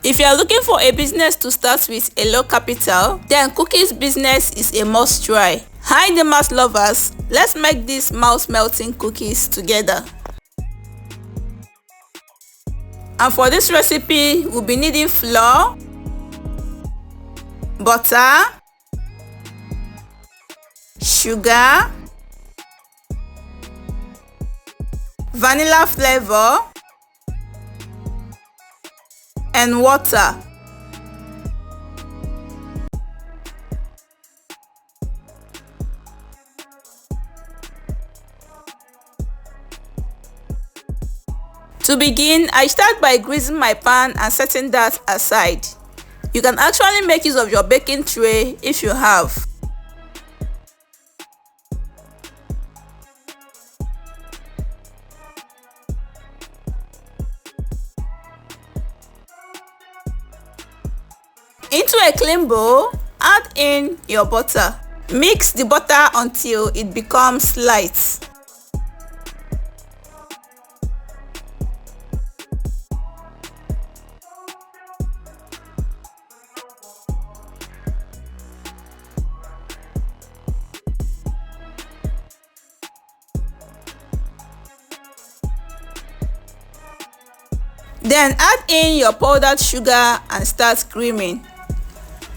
If you are looking for a business to start with a low capital, then cookies business is a must try. Hi the math lovers, let's make these mouth melting cookies together. And for this recipe, we'll be needing flour, butter, sugar, vanilla flavor, and water. To begin, I start by greasing my pan and setting that aside. You can actually make use of your baking tray if you have. Into a clean bowl, add in your butter. Mix the butter until it becomes light. Then add in your powdered sugar and start creaming.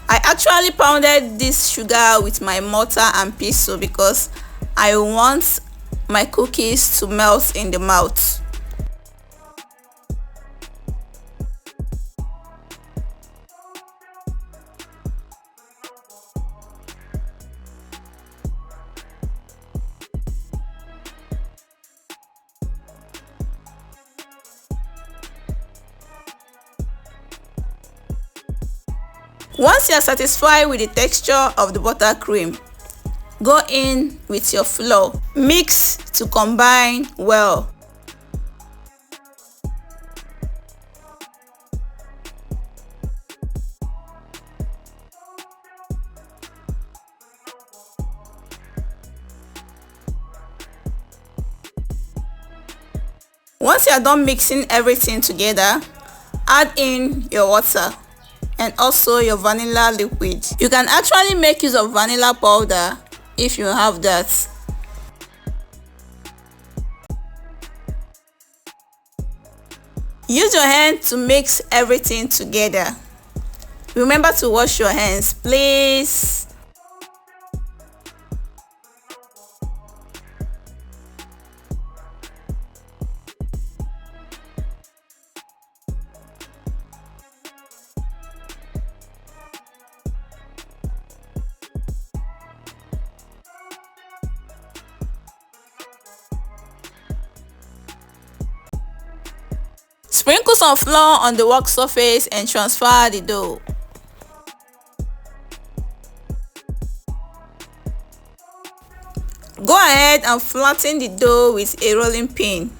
I actually pounded this sugar with my mortar and pestle because I want my cookies to melt in the mouth. Once you are satisfied with the texture of the buttercream, go in with your flour. Mix to combine well. Once you are done mixing everything together, add in your water and also your vanilla liquid. You can actually make use of vanilla powder if you have that. Use your hand to mix everything together. Remember to wash your hands, please. Sprinkle some flour on the work surface and transfer the dough. Go ahead and flatten the dough with a rolling pin.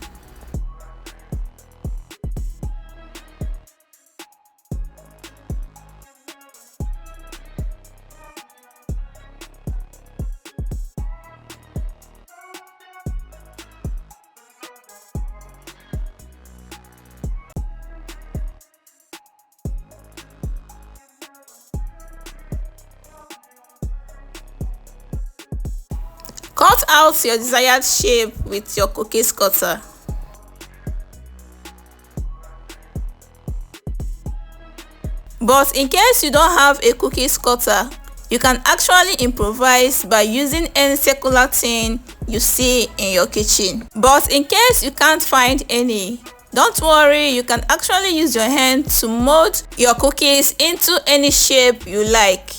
Cut out your desired shape with your cookies cutter. But in case you don't have a cookies cutter, you can actually improvise by using any circular thing you see in your kitchen. But in case you can't find any, don't worry, you can actually use your hand to mold your cookies into any shape you like.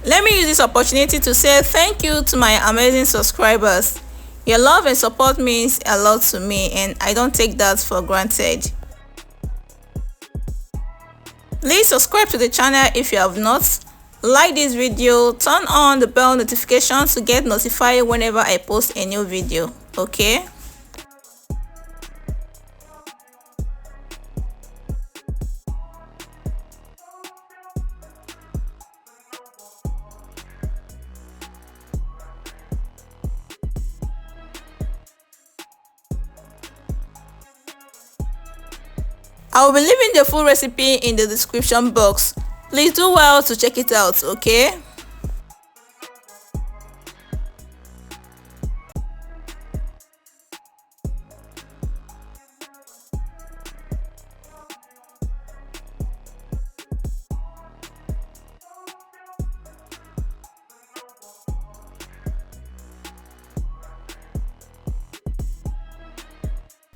Let me use this opportunity to say thank you to my amazing subscribers. Your love and support means a lot to me and I don't take that for granted. Please subscribe to the channel if you have not. Like this video, turn on the bell notification to get notified whenever I post a new video, okay? I will be leaving the full recipe in the description box. Please do well to check it out, okay?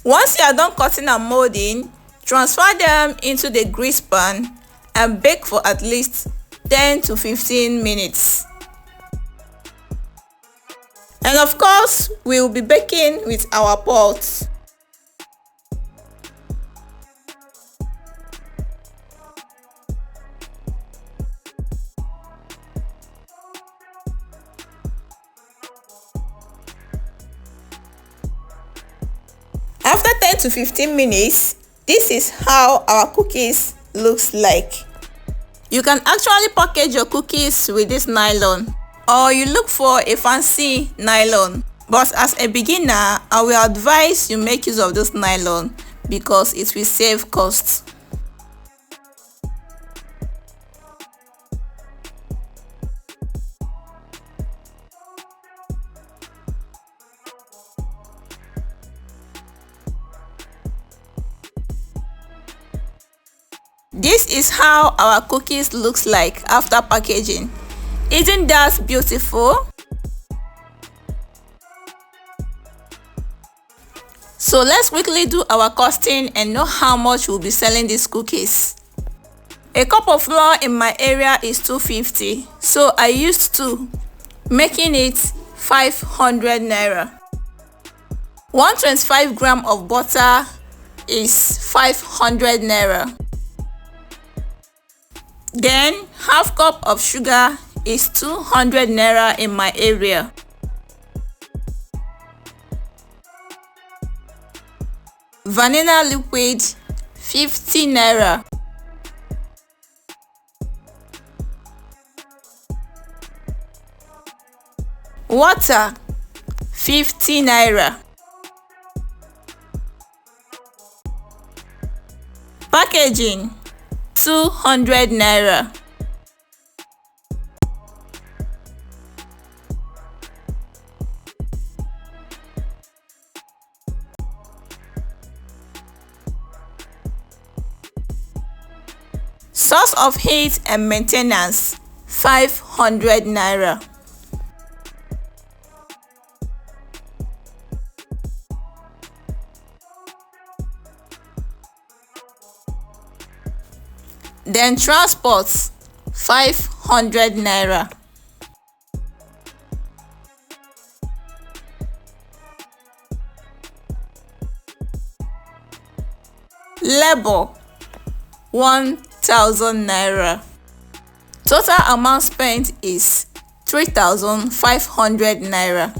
Once you are done cutting and molding, transfer them into the grease pan and bake for at least 10 to 15 minutes. And of course, we will be baking with our pot. After 10 to 15 minutes, this is how our cookies looks like. You can actually package your cookies with this nylon, or you look for a fancy nylon. But as a beginner, I will advise you make use of this nylon because it will save costs. This is how our cookies looks like after packaging. Isn't that beautiful? So let's quickly do our costing and know how much we'll be selling these cookies. A cup of flour in my area is 250, so I used 2, making it 500 naira. 125 gram of butter is 500 naira. Then half cup of sugar is 200 naira in my area. Vanilla liquid 50 naira. Water 50 naira. Packaging 200 naira. Source of heat and maintenance 500 naira. Then transport 500 naira. Labor 1000 naira. Total amount spent is 3500 naira.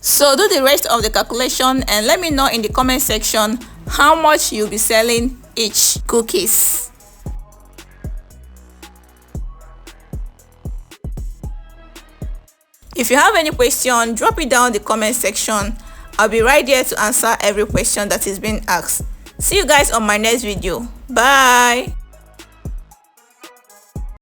So do the rest of the calculation and let me know in the comment section how much you'll be selling each cookies. If you have any question, drop it down in the comment section. I'll be right there to answer every question that is being asked. See you guys on my next video. Bye.